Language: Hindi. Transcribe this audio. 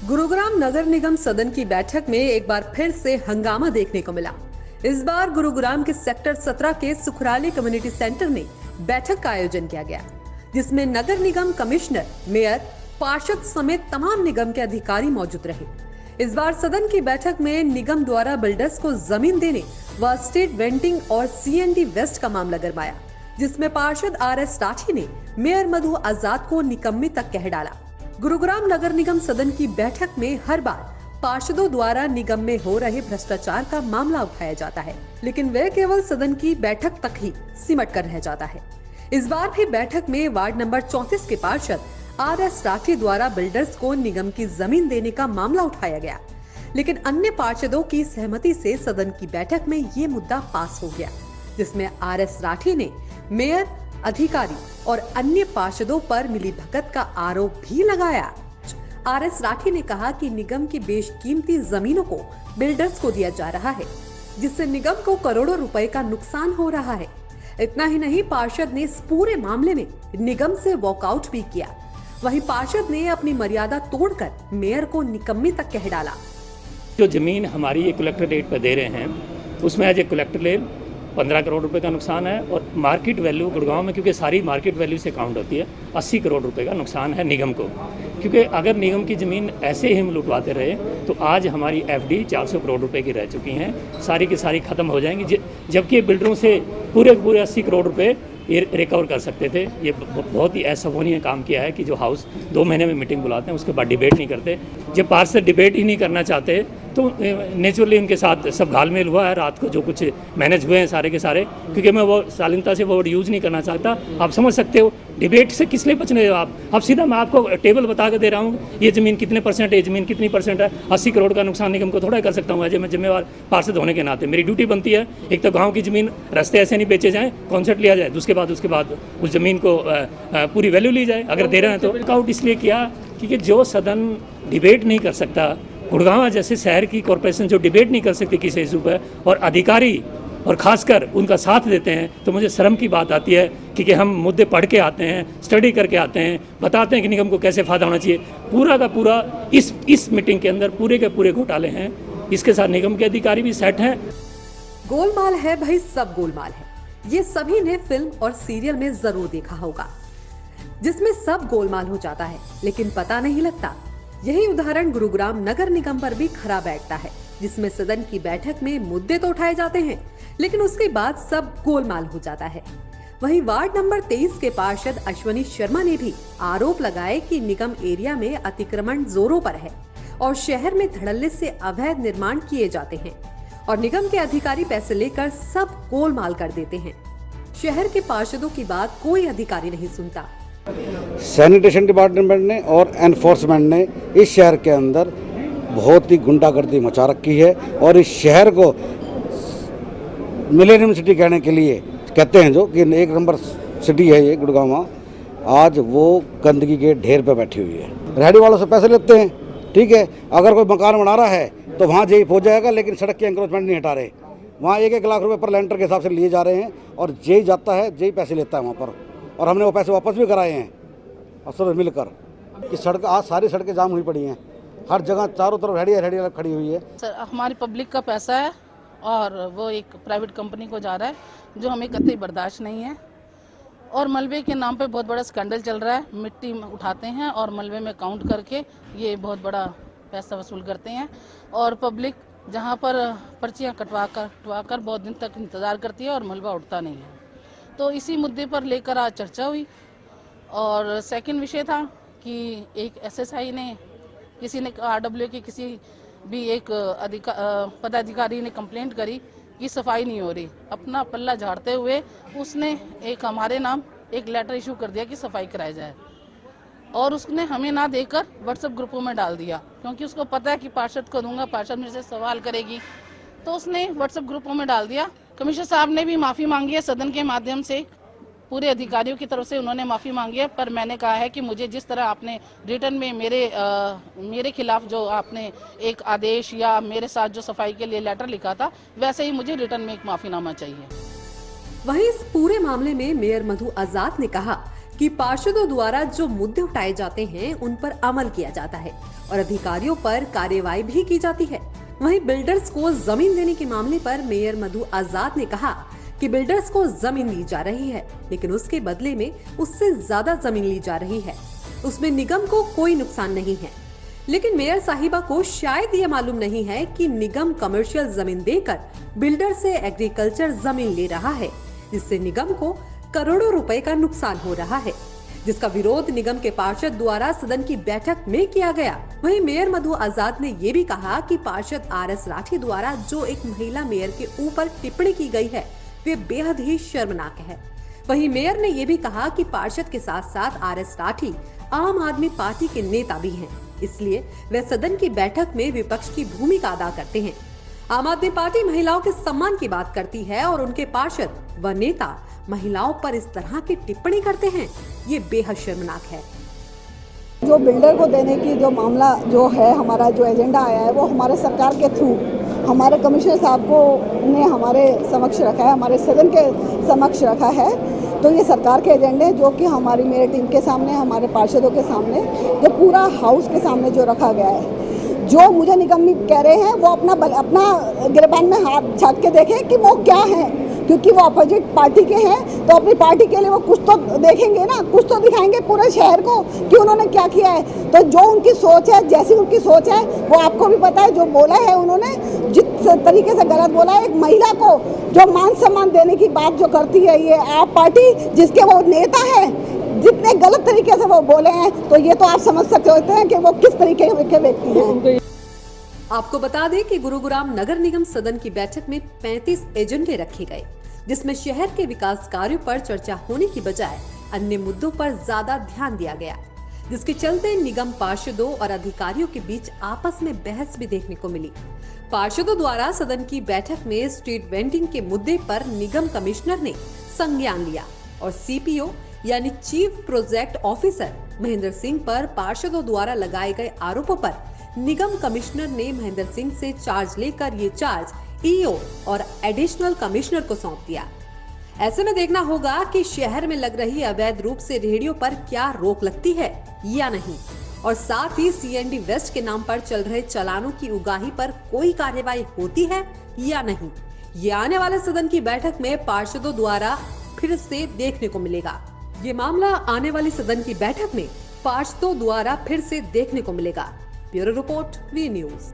गुरुग्राम नगर निगम सदन की बैठक में एक बार फिर से हंगामा देखने को मिला। इस बार गुरुग्राम के सेक्टर 17 के सुखराली कम्युनिटी सेंटर में बैठक का आयोजन किया गया, जिसमें नगर निगम कमिश्नर, मेयर, पार्षद समेत तमाम निगम के अधिकारी मौजूद रहे। इस बार सदन की बैठक में निगम द्वारा बिल्डर्स को जमीन देने व स्टेट वेंटिंग और CND वेस्ट का मामला गरमाया, जिसमें पार्षद RS राठी ने मेयर मधु आजाद को निकम्मी तक कह डाला। गुरुग्राम नगर निगम सदन की बैठक में हर बार पार्षदों द्वारा निगम में हो रहे भ्रष्टाचार का मामला उठाया जाता है, लेकिन वह केवल सदन की बैठक तक ही सिमट कर रह जाता है। इस बार भी बैठक में वार्ड नंबर 34 के पार्षद RS राठी द्वारा बिल्डर्स को निगम की जमीन देने का मामला उठाया गया, लेकिन अन्य पार्षदों की सहमति से सदन की बैठक में ये मुद्दा पास हो गया, जिसमें RS राठी ने मेयर, अधिकारी और अन्य पार्षदों पर मिलीभगत का आरोप भी लगाया। RS राठी ने कहा कि निगम की बेशकीमती जमीनों को बिल्डर्स को दिया जा रहा है, जिससे निगम को करोड़ों रुपए का नुकसान हो रहा है। इतना ही नहीं, पार्षद ने इस पूरे मामले में निगम से वॉकआउट भी किया। वहीं पार्षद ने अपनी मर्यादा तोड़कर मेयर को निकम्मी तक कह डाला। जो जमीन हमारी ये कलेक्टर रेट पर दे रहे हैं, उसमें एज ए कलेक्टर ले 15 करोड़ रुपए का नुकसान है, और मार्केट वैल्यू गुड़गांव में, क्योंकि सारी मार्केट वैल्यू से काउंट होती है, 80 करोड़ रुपए का नुकसान है निगम को। क्योंकि अगर निगम की ज़मीन ऐसे ही हम लुटवाते रहे तो आज हमारी FD 400 करोड़ रुपए की रह चुकी हैं, सारी की सारी ख़त्म हो जाएंगी, जबकि बिल्डरों से पूरे 80 करोड़ रुपए ये रिकवर कर सकते थे। ये बहुत ही असंभवनीय काम किया है कि जो हाउस 2 महीने में मीटिंग बुलाते हैं, उसके बाद डिबेट नहीं करते। जब पार्षद डिबेट ही नहीं करना चाहते तो नेचुरली उनके साथ सब घालमेल हुआ है। रात को जो कुछ मैनेज हुए हैं सारे के सारे, क्योंकि मैं वो शालीनता से वो वर्ड यूज़ नहीं करना चाहता। आप समझ सकते हो डिबेट से किस लिए बचने हो आप। अब सीधा मैं आपको टेबल बता के दे रहा हूँ, ये ज़मीन कितने परसेंट है, ये ज़मीन कितनी परसेंट है। 80 करोड़ का नुकसान निगम को थोड़ा कर सकता हूँ। मैं जिम्मेवार पार्षद होने के नाते मेरी ड्यूटी बनती है, एक तो गाँव की ज़मीन रास्ते ऐसे नहीं बेचे जाएँ, कॉन्सेप्ट लिया जाए, उसके बाद उस ज़मीन को पूरी वैल्यू ली जाए। अगर दे रहे हैं तो वर्कआउट इसलिए किया क्योंकि जो सदन डिबेट नहीं कर सकता, गुड़गांव जैसे शहर की कॉरपोरेशन जो डिबेट नहीं कर सकती किसी इशू पर, और अधिकारी और खासकर उनका साथ देते हैं, तो मुझे शर्म की बात आती है क्योंकि हम मुद्दे पढ़ के आते हैं, स्टडी करके आते हैं, बताते हैं कि निगम को कैसे फ़ायदा होना चाहिए। पूरा का पूरा इस मीटिंग के अंदर पूरे के पूरे घोटाले हैं। इसके साथ निगम के अधिकारी भी सेट हैं। गोलमाल है भाई, सब गोलमाल है। ये सभी ने फिल्म और सीरियल में जरूर देखा होगा, जिसमें सब गोलमाल हो जाता है लेकिन पता नहीं लगता। यही उदाहरण गुरुग्राम नगर निगम पर भी खरा बैठता है, जिसमें सदन की बैठक में मुद्दे तो उठाए जाते हैं, लेकिन उसके बाद सब गोलमाल हो जाता है। वहीं वार्ड नंबर 23 के पार्षद अश्वनी शर्मा ने भी आरोप लगाए कि निगम एरिया में अतिक्रमण जोरों पर है और शहर में धड़ल्ले से अवैध निर्माण किए जाते हैं, और निगम के अधिकारी पैसे लेकर सब गोलमाल कर देते हैं। शहर के पार्षदों की बात कोई अधिकारी नहीं सुनता। सैनिटेशन डिपार्टमेंट ने और एनफोर्समेंट ने इस शहर के अंदर बहुत ही गुंडागर्दी मचा रखी है, और इस शहर को मिलेनियम सिटी कहने के लिए कहते हैं, जो कि 1 नंबर सिटी है ये गुड़गांव, आज वो गंदगी के ढेर पे बैठी हुई है। रेहड़ी वालों से पैसे लेते हैं, ठीक है। अगर कोई मकान बना रहा है तो वहाँ जेई हो जाएगा, लेकिन सड़क की एंक्रोचमेंट नहीं हटा रहे। वहाँ 1-1 लाख रुपए पर लेंटर के हिसाब से लिए जा रहे हैं, और जेई जाता है, जेई पैसे लेता है वहाँ पर, और हमने वो पैसे वापस भी कराए हैं अफसर मिलकर। कि सड़क आज सारी सड़कें जाम हुई पड़ी हैं, हर जगह चारों तरफ रेहड़ियाँ खड़ी हुई है। सर, हमारी पब्लिक का पैसा है और वो एक प्राइवेट कंपनी को जा रहा है, जो हमें कतई बर्दाश्त नहीं है। और मलबे के नाम पे बहुत बड़ा स्कैंडल चल रहा है। मिट्टी उठाते हैं और मलबे में काउंट करके ये बहुत बड़ा पैसा वसूल करते हैं, और पब्लिक जहाँ पर पर्चियाँ कटवा कर बहुत दिन तक इंतज़ार करती है और मलबा उठता नहीं है। तो इसी मुद्दे पर लेकर आज चर्चा हुई, और सेकंड विषय था कि एक SSI ने, किसी ने RW के किसी भी एक पदाधिकारी ने कंप्लेंट करी कि सफाई नहीं हो रही। अपना पल्ला झाड़ते हुए उसने एक हमारे नाम एक लेटर इशू कर दिया कि सफाई कराई जाए, और उसने हमें ना देकर व्हाट्सएप ग्रुपों में डाल दिया, क्योंकि उसको पता है कि पार्षद को दूंगा, पार्षद मेरे से सवाल करेगी, तो उसने व्हाट्सएप ग्रुपों में डाल दिया। कमिश्नर साहब ने भी माफ़ी मांगी है सदन के माध्यम से, पूरे अधिकारियों की तरफ से उन्होंने माफ़ी मांगी है। पर मैंने कहा है कि मुझे जिस तरह आपने रिटर्न में मेरे खिलाफ जो आपने एक आदेश या मेरे साथ जो सफाई के लिए लेटर लिखा था, वैसे ही मुझे रिटर्न में एक माफीनामा चाहिए। वहीं इस पूरे मामले में मेयर मधु आजाद ने कहा कि पार्षदों द्वारा जो मुद्दे उठाए जाते हैं उन पर अमल किया जाता है और अधिकारियों पर कार्यवाही भी की जाती है। वहीं बिल्डर्स को जमीन देने के मामले पर मेयर मधु आजाद ने कहा कि बिल्डर्स को जमीन दी जा रही है, लेकिन उसके बदले में उससे ज्यादा जमीन ली जा रही है। उसमें निगम को कोई नुकसान नहीं है। लेकिन मेयर साहिबा को शायद ये मालूम नहीं है कि निगम कमर्शियल जमीन देकर बिल्डर से एग्रीकल्चर जमीन ले रहा है, जिससे निगम को करोड़ों रुपए का नुकसान हो रहा है, जिसका विरोध निगम के पार्षद द्वारा सदन की बैठक में किया गया। वहीं मेयर मधु आजाद ने ये भी कहा कि पार्षद RS राठी द्वारा जो एक महिला मेयर के ऊपर टिप्पणी की गई है वे बेहद ही शर्मनाक है। वहीं मेयर ने ये भी कहा कि पार्षद के साथ साथ RS राठी आम आदमी पार्टी के नेता भी हैं, इसलिए वे सदन की बैठक में विपक्ष की भूमिका अदा करते हैं। आम आदमी पार्टी महिलाओं के सम्मान की बात करती है और उनके पार्षद व नेता महिलाओं पर इस तरह की टिप्पणी करते हैं, ये बेहद शर्मनाक है। जो बिल्डर को देने की जो मामला जो है, हमारा जो एजेंडा आया है वो हमारे सरकार के थ्रू हमारे कमिश्नर साहब को ने हमारे समक्ष रखा है, हमारे सदन के समक्ष रखा है। तो ये सरकार के एजेंडे जो कि हमारी मेरे टीम के सामने, हमारे पार्षदों के सामने, जो पूरा हाउस के सामने जो रखा गया है, जो मुझे निगम कह रहे हैं वो अपना गिरबान में हाथ छाट के देखें कि वो क्या है, क्योंकि वो अपोजिट पार्टी के हैं तो अपनी पार्टी के लिए वो कुछ तो देखेंगे ना, कुछ तो दिखाएंगे पूरे शहर को कि उन्होंने क्या किया है। तो जो उनकी सोच है, जैसी उनकी सोच है वो आपको भी पता है, जो बोला है उन्होंने, जिस तरीके से गलत बोला है, एक महिला को जो मान सम्मान देने की बात जो करती है ये आप पार्टी जिसके वो नेता है, जितने गलत तरीके से वो बोले हैं, तो ये तो आप समझ सकते होते हैं कि वो किस तरीके के व्यक्ति हैं। आपको बता दें कि गुरुग्राम नगर निगम सदन की बैठक में 35 एजेंडे रखे गए, जिसमें शहर के विकास कार्यों पर चर्चा होने की बजाय अन्य मुद्दों पर ज्यादा ध्यान दिया गया, जिसके चलते निगम पार्षदों और अधिकारियों के बीच आपस में बहस भी देखने को मिली। पार्षदों द्वारा सदन की बैठक में स्ट्रीट वेंडिंग के मुद्दे पर निगम कमिश्नर ने संज्ञान लिया और CPO यानी chief project officer Mahendra Singh पर पार्षदों द्वारा लगाए गए आरोपों पर निगम कमिश्नर ने महेंद्र सिंह से चार्ज लेकर ये चार्ज EO और एडिशनल कमिश्नर को सौंप दिया। ऐसे में देखना होगा कि शहर में लग रही अवैध रूप से रेहड़ियों पर क्या रोक लगती है या नहीं, और साथ ही CND वेस्ट के नाम पर चल रहे चालानों की उगाही पर कोई कार्यवाही होती है या नहीं। ये आने वाले सदन की बैठक में पार्षदों द्वारा फिर से देखने को मिलेगा। ये मामला आने वाली सदन की बैठक में पार्षदों द्वारा फिर से देखने को मिलेगा। Bureau report, V news.